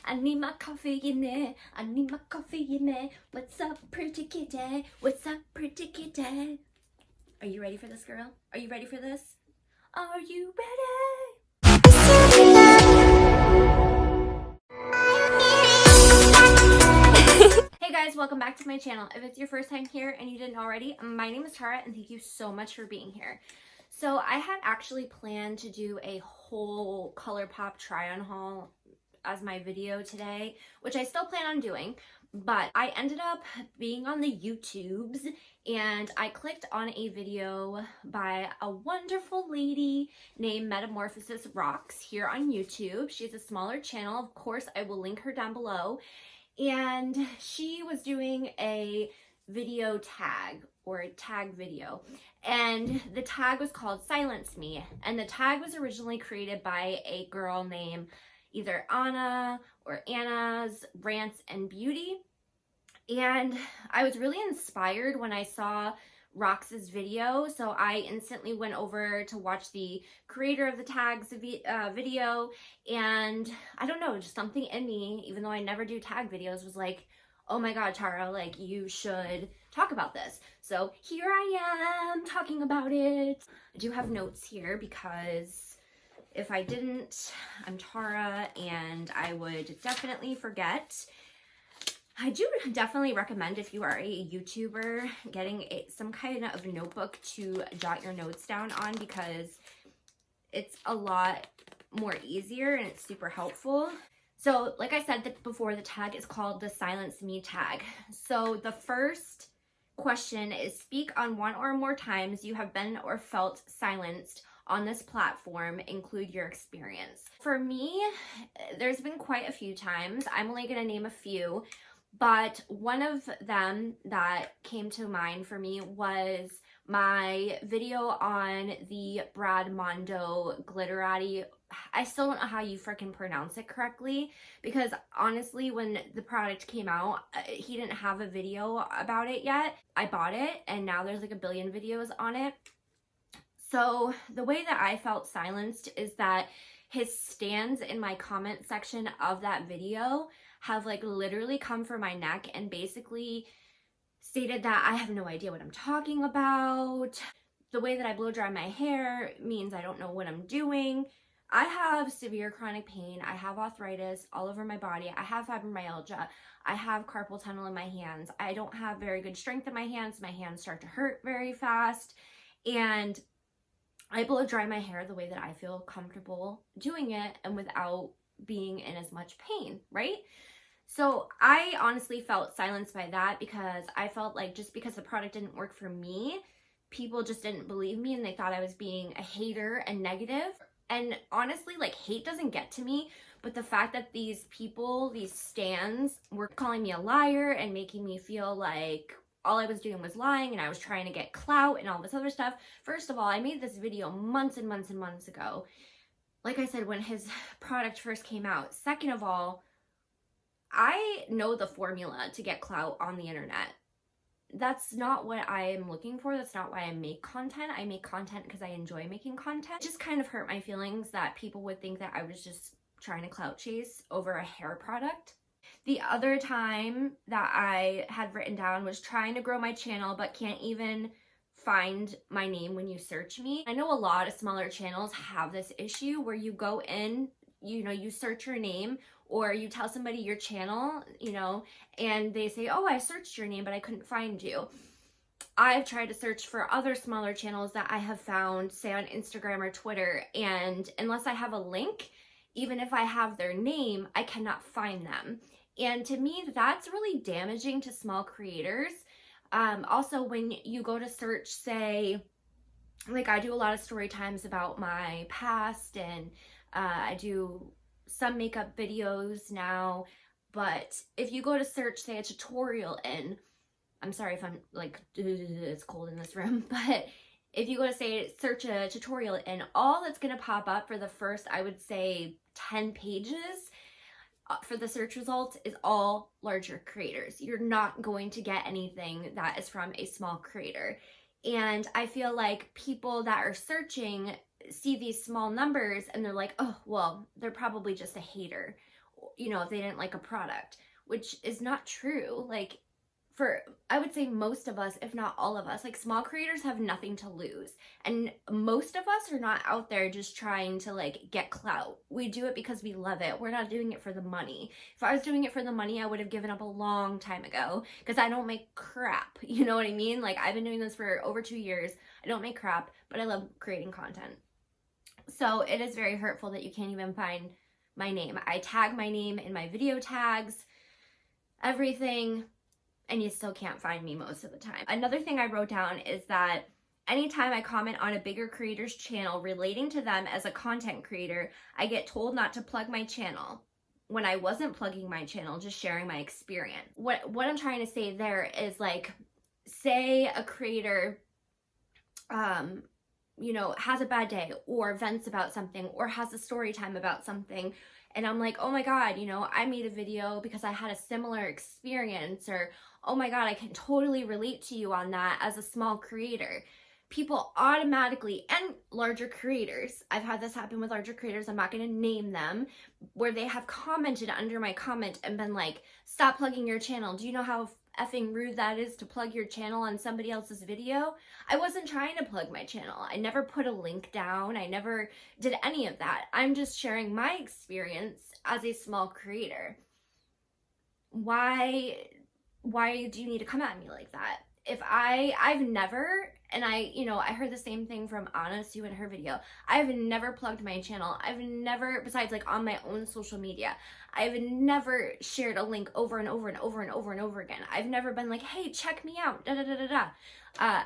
I need my coffee in there. I need my coffee in there. What's up, pretty kitty? What's up, pretty kitty? Are you ready for this, girl? Are you ready for this? Are you ready? Hey guys, welcome back to my channel. If it's your first time here and you didn't already, my name is Tarrah and thank you so much for being here. So I had actually planned to do a whole ColourPop try-on haul as my video today, which I still plan on doing, but I ended up being on the YouTubes and I clicked on a video by a wonderful lady named Metamorphosis Rocks here on YouTube. She's a smaller channel. Of course, I will link her down below. And she was doing a video tag or a tag video, and the tag was called Silence Me, and the tag was originally created by a girl named either Anna or Anna's Rants and Beauty. And I was really inspired when I saw Rox's video, so I instantly went over to watch the creator of the tags video, and I don't know, just something in me, even though I never do tag videos, was like, oh my god, Tarrah, like, you should talk about this. So here I am talking about it. I do have notes here because if I didn't, I'm Tarrah and I would definitely forget. I do definitely recommend, if you are a YouTuber, getting some kind of notebook to jot your notes down on, because it's a lot more easier and it's super helpful. So like I said before, the tag is called the Silence Me tag. So the first question is, speak on one or more times you have been or felt silenced on this platform, include your experience. For me, there's been quite a few times. I'm only going to name a few. But one of them that came to mind for me was my video on the Brad Mondo Glitterati. I still don't know how you freaking pronounce it correctly, because honestly, when the product came out, he didn't have a video about it yet. I bought it and now there's like a billion videos on it. So the way that I felt silenced is that his stands in my comment section of that video have like literally come for my neck and basically stated that I have no idea what I'm talking about. The way that I blow dry my hair means I don't know what I'm doing. I have severe chronic pain. I have arthritis all over my body. I have fibromyalgia. I have carpal tunnel in my hands. I don't have very good strength in my hands. My hands start to hurt very fast. And I blow dry my hair the way that I feel comfortable doing it and without being in as much pain, right? So I honestly felt silenced by that, because I felt like just because the product didn't work for me, people just didn't believe me and they thought I was being a hater and negative. And honestly, like, hate doesn't get to me, but the fact that these people, these stans, were calling me a liar and making me feel like all I was doing was lying and I was trying to get clout and all this other stuff. First of all, I made this video months and months and months ago. Like I said, when his product first came out. Second of all, I know the formula to get clout on the internet. That's not what I am looking for. That's not why I make content. I make content because I enjoy making content. It just kind of hurt my feelings that people would think that I was just trying to clout chase over a hair product. The other time that I had written down was trying to grow my channel but can't even find my name when you search me. I know a lot of smaller channels have this issue where you go in, you search your name, or you tell somebody your channel, and they say, oh, I searched your name, but I couldn't find you. I've tried to search for other smaller channels that I have found, say on Instagram or Twitter, and unless I have a link, even if I have their name, I cannot find them. And to me, that's really damaging to small creators. Also, when you go to search, say, like I do a lot of story times about my past, and I do some makeup videos now, but if you go to search, say, a tutorial in, I'm sorry if I'm like, it's cold in this room, but if you go to search a tutorial in, all that's going to pop up for the first, I would say 10 pages for the search results is all larger creators. You're not going to get anything that is from a small creator. And I feel like people that are searching see these small numbers and they're like, oh, well, they're probably just a hater. you know, if they didn't like a product, which is not true. Like, I would say most of us, if not all of us, like small creators have nothing to lose. And most of us are not out there just trying to like get clout. We do it because we love it. We're not doing it for the money. If I was doing it for the money, I would have given up a long time ago, because I don't make crap. You know what I mean? Like, I've been doing this for over 2 years. I don't make crap, but I love creating content. So it is very hurtful that you can't even find my name. I tag my name in my video tags, everything, and you still can't find me most of the time. Another thing I wrote down is that anytime I comment on a bigger creator's channel relating to them as a content creator, I get told not to plug my channel, when I wasn't plugging my channel, just sharing my experience. What I'm trying to say there is, like, say a creator you know, has a bad day or vents about something or has a story time about something, and I'm like, oh my God, you know, I made a video because I had a similar experience, or oh my God, I can totally relate to you on that as a small creator. People automatically, and larger creators, I've had this happen with larger creators, I'm not going to name them, where they have commented under my comment and been like, stop plugging your channel. Do you know how effing rude that is to plug your channel on somebody else's video? I wasn't trying to plug my channel. I never put a link down. I never did any of that. I'm just sharing my experience as a small creator. Why do you need to come at me like that? If I've never, and you know, I heard the same thing from Anna Sue in her video. I've never plugged my channel. I've never, besides like on my own social media, I've never shared a link over and over and over and over and over again. I've never been like, hey, check me out, da da da da da.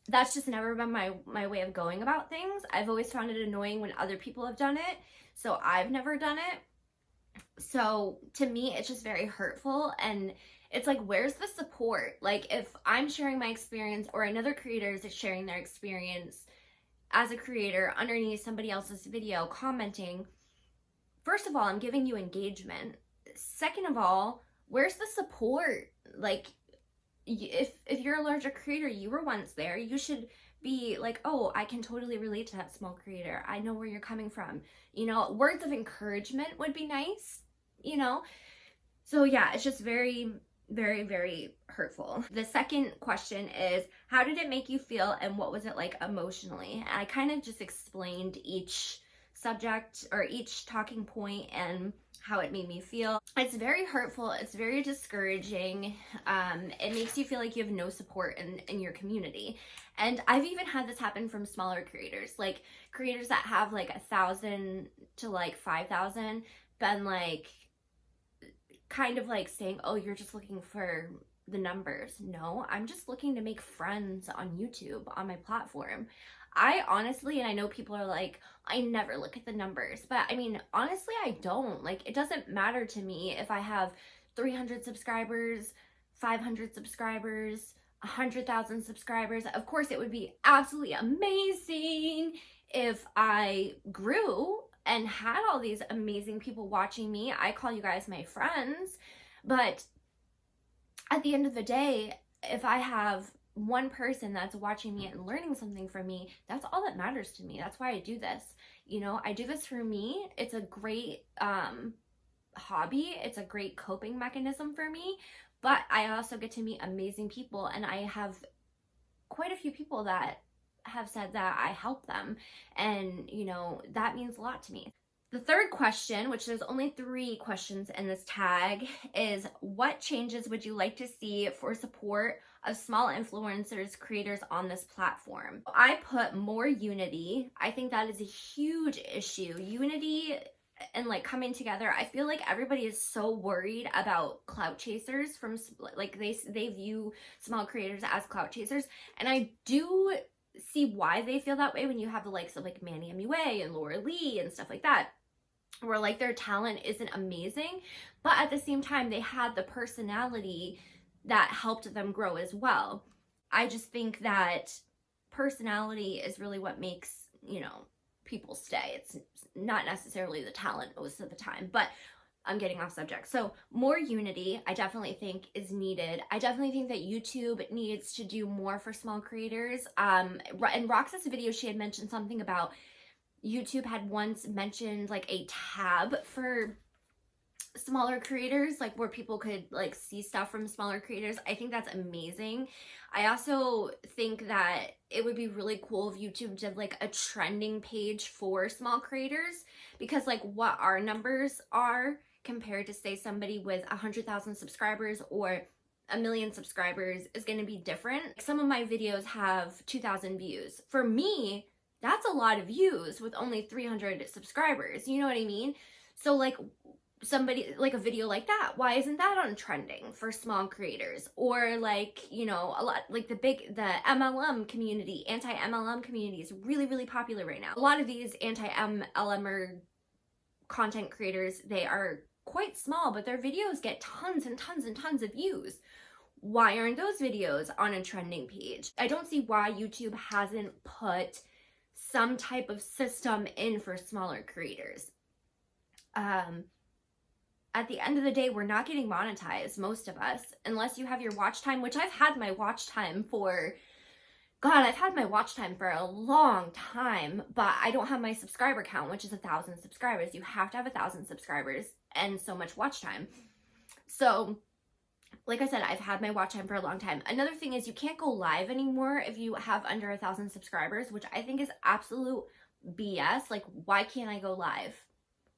That's just never been my way of going about things. I've always found it annoying when other people have done it, so I've never done it. So to me, it's just very hurtful, and it's like, where's the support? Like, if I'm sharing my experience or another creator is sharing their experience as a creator underneath somebody else's video, commenting, first of all, I'm giving you engagement. Second of all, where's the support? Like, if you're a larger creator, you were once there, you should be like, oh, I can totally relate to that small creator. I know where you're coming from. You know, words of encouragement would be nice, you know? So yeah, it's just very, very, very hurtful. The second question is, how did it make you feel and what was it like emotionally? And I kind of just explained each subject or each talking point and how it made me feel. It's very hurtful. It's very discouraging. It makes you feel like you have no support in your community. And I've even had this happen from smaller creators, like creators that have like 1,000 to like 5,000, been like, kind of like saying, oh, you're just looking for the numbers. No, I'm just looking to make friends on YouTube, on my platform. I honestly, and I know people are like, I never look at the numbers, but I mean, honestly, I don't. Like, it doesn't matter to me if I have 300 subscribers, 500 subscribers, 100,000 subscribers. Of course, it would be absolutely amazing if I grew and had all these amazing people watching me. I call you guys my friends, but at the end of the day, if I have one person that's watching me and learning something from me, that's all that matters to me. That's why I do this. You know, I do this for me. It's a great hobby. It's a great coping mechanism for me, but I also get to meet amazing people, and I have quite a few people that have said that I help them, and you know, that means a lot to me. The third question, which there's only 3 questions in this tag, is what changes would you like to see for support of small influencers, creators on this platform? I put more unity. I think that is a huge issue. Unity and like coming together. I feel like everybody is so worried about clout chasers, from like they view small creators as clout chasers, and I do see why they feel that way when you have the likes of like Manny MUA and Laura Lee and stuff like that, where like their talent isn't amazing, but at the same time they had the personality that helped them grow as well. I just think that personality is really what makes, you know, people stay. It's not necessarily the talent most of the time, but I'm getting off subject. So more unity, I definitely think is needed. I definitely think that YouTube needs to do more for small creators. In Roxas' video, she had mentioned something about YouTube had once mentioned like a tab for smaller creators, like where people could like see stuff from smaller creators. I think that's amazing. I also think that it would be really cool if YouTube did like a trending page for small creators, because like what our numbers are compared to say somebody with 100,000 subscribers or 1 million subscribers is going to be different. Some of my videos have 2,000 views. For me, that's a lot of views with only 300 subscribers. You know what I mean? So like somebody like a video like that, why isn't that on trending for small creators? Or like, you know, a lot like the MLM community, anti-MLM community is really, really popular right now. A lot of these anti-MLMer content creators, they are quite small, but their videos get tons and tons and tons of views. Why aren't those videos on a trending page? I don't see why YouTube hasn't put some type of system in for smaller creators. At the end of the day, we're not getting monetized, most of us, unless you have your watch time, which I've had my watch time for, God, I've had my watch time for a long time, but I don't have my subscriber count, which is 1,000 subscribers. You have to have 1,000 subscribers and so much watch time. So, like I said, I've had my watch time for a long time. Another thing is you can't go live anymore if you have under 1,000 subscribers, which I think is absolute BS. Like, why can't I go live?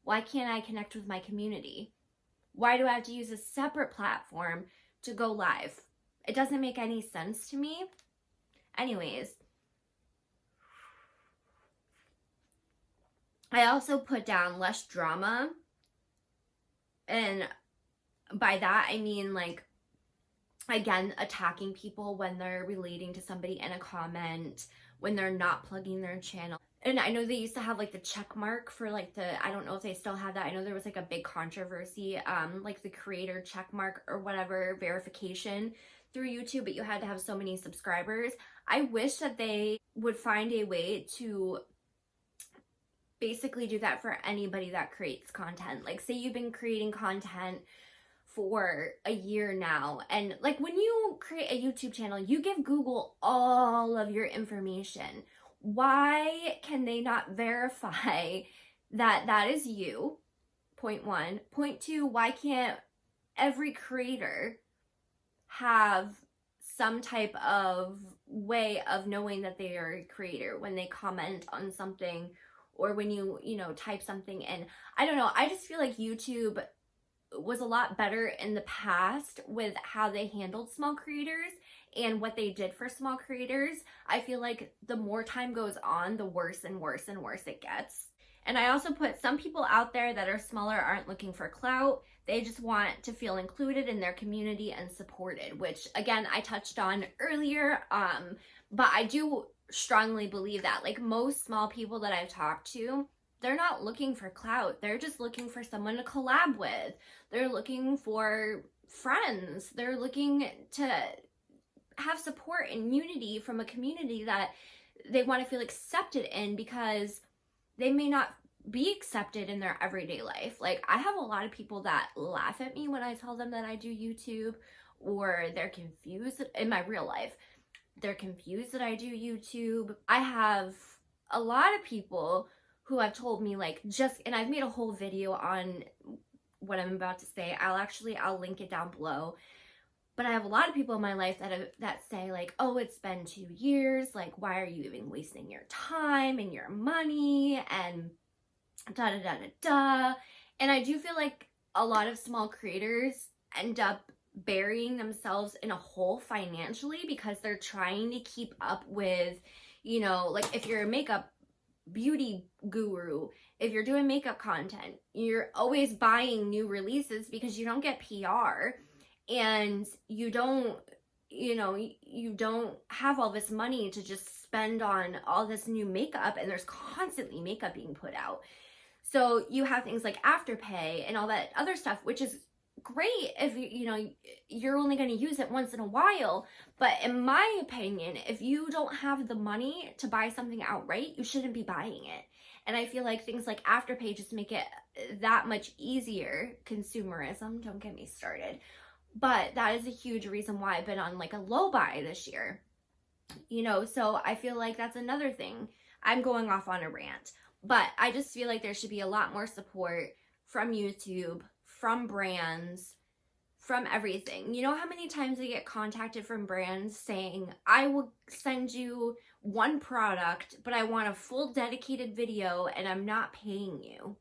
Why can't I connect with my community? Why do I have to use a separate platform to go live? It doesn't make any sense to me. Anyways, I also put down less drama. And by that, I mean, like, again, attacking people when they're relating to somebody in a comment, when they're not plugging their channel. And I know they used to have like the check mark for like I don't know if they still have that. I know there was like a big controversy, like the creator check mark or whatever verification through YouTube, but you had to have so many subscribers. I wish that they would find a way to basically do that for anybody that creates content. Like, say you've been creating content for a year now, and like when you create a YouTube channel, you give Google all of your information. Why can they not verify that that is you? Point one. Point two, why can't every creator have some type of way of knowing that they are a creator when they comment on something, or when you know, type something in? I don't know. I just feel like YouTube was a lot better in the past with how they handled small creators and what they did for small creators. I feel like the more time goes on, the worse and worse and worse it gets. And I also put some people out there that are smaller aren't looking for clout. They just want to feel included in their community and supported, which again, I touched on earlier. But I do strongly believe that like most small people that I've talked to, they're not looking for clout. They're just looking for someone to collab with. They're looking for friends. They're looking to have support and unity from a community that they want to feel accepted in, because they may not be accepted in their everyday life. Like, I have a lot of people that laugh at me when I tell them that I do YouTube, or they're confused in my real life. They're confused that I do YouTube. I have a lot of people who have told me like and I've made a whole video on what I'm about to say. I'll link it down below. But I have a lot of people in my life that say like, oh, it's been 2 years. Like, why are you even wasting your time and your money and da da da da da. And I do feel like a lot of small creators end up burying themselves in a hole financially because they're trying to keep up with, you know, like if you're a makeup beauty guru, if you're doing makeup content, you're always buying new releases because you don't get PR and you don't, you know, you don't have all this money to just spend on all this new makeup, and there's constantly makeup being put out. So you have things like Afterpay and all that other stuff, which is great if you know you're only going to use it once in a while. But in my opinion, if you don't have the money to buy something outright, you shouldn't be buying it. And I feel like things like Afterpay just make it that much easier. Consumerism, don't get me started. But that is a huge reason why I've been on like a low buy this year. You know, so I feel like that's another thing. I'm going off on a rant. But I just feel like there should be a lot more support from YouTube from brands, from everything. You know how many times I get contacted from brands saying, I will send you one product, but I want a full dedicated video and I'm not paying you.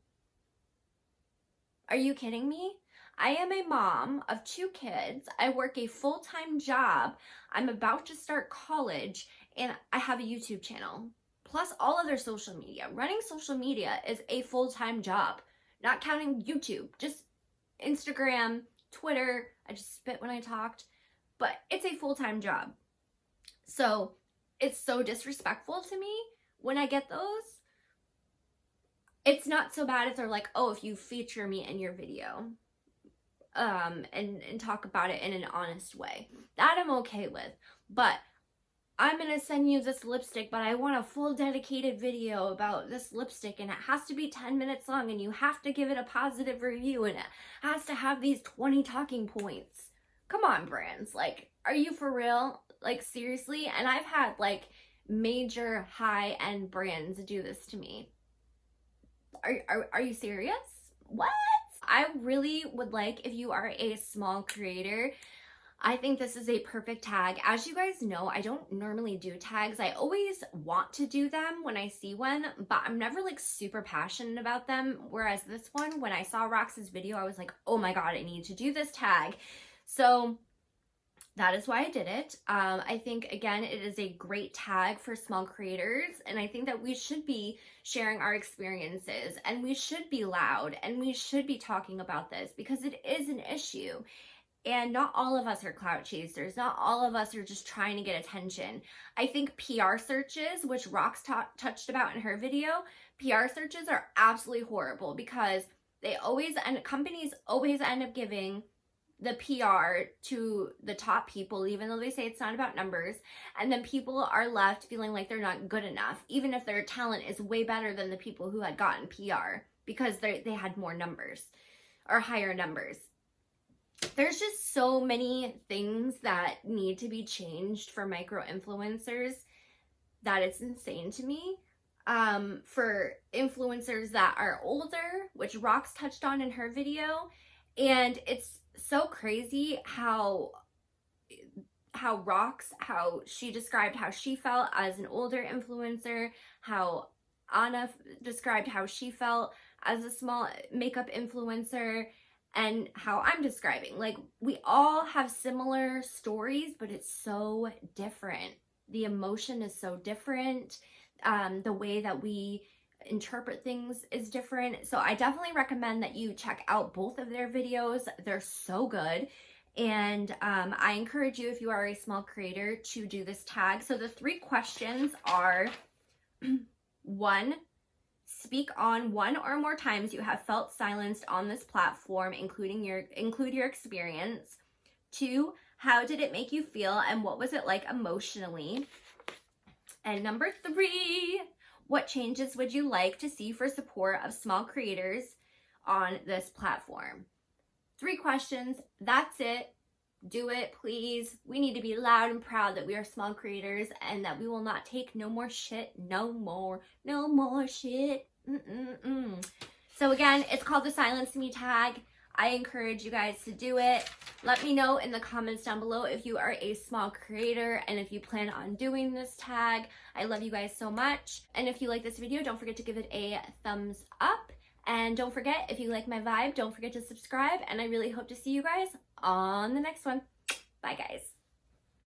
Are you kidding me? I am a mom of 2 kids. I work a full-time job. I'm about to start college and I have a YouTube channel. Plus all other social media. Running social media is a full-time job. Not counting YouTube, just Instagram, Twitter. I just spit when I talked. But it's a full-time job. So it's so disrespectful to me when I get those. It's not so bad if they're like, oh, if you feature me in your video. And talk about it in an honest way. That I'm okay with. But I'm going to send you this lipstick, but I want a full dedicated video about this lipstick, and it has to be 10 minutes long, and you have to give it a positive review, and it has to have these 20 talking points. Come on, brands. Like, are you for real? Like, seriously? And I've had, like, major high-end brands do this to me. Are you serious? What? I really would like, if you are a small creator, I think this is a perfect tag. As you guys know, I don't normally do tags. I always want to do them when I see one, but I'm never like super passionate about them. Whereas this one, when I saw Rox's video, I was like, oh my God, I need to do this tag. So that is why I did it. I think, again, it is a great tag for small creators, and I think that we should be sharing our experiences, and we should be loud, and we should be talking about this because it is an issue. And not all of us are clout chasers. Not all of us are just trying to get attention. I think PR searches, which Rox touched about in her video, PR searches are absolutely horrible because companies always end up giving the PR to the top people, even though they say it's not about numbers, and then people are left feeling like they're not good enough, even if their talent is way better than the people who had gotten PR because they had more numbers or higher numbers. There's just so many things that need to be changed for micro influencers that it's insane to me. For influencers that are older, which Rox touched on in her video, and it's so crazy how she described how she felt as an older influencer, how Anna described how she felt as a small makeup influencer, and how I'm describing. Like, we all have similar stories, but it's so different. The emotion is so different. The way that we interpret things is different. So I definitely recommend that you check out both of their videos. They're so good. And I encourage you, if you are a small creator, to do this tag. So the 3 questions are 1, speak on 1 or more times you have felt silenced on this platform, include your experience. 2, how did it make you feel and what was it like emotionally? And number 3, what changes would you like to see for support of small creators on this platform? 3 questions. That's it. Do it, please. We need to be loud and proud that we are small creators and that we will not take no more shit. No more shit. So again, it's called the Silence Me tag. I encourage you guys to do it. Let me know in the comments down below if you are a small creator and if you plan on doing this tag. I love you guys so much. And if you like this video, don't forget to give it a thumbs up. And don't forget, if you like my vibe, don't forget to subscribe. And I really hope to see you guys on the next one. Bye, guys.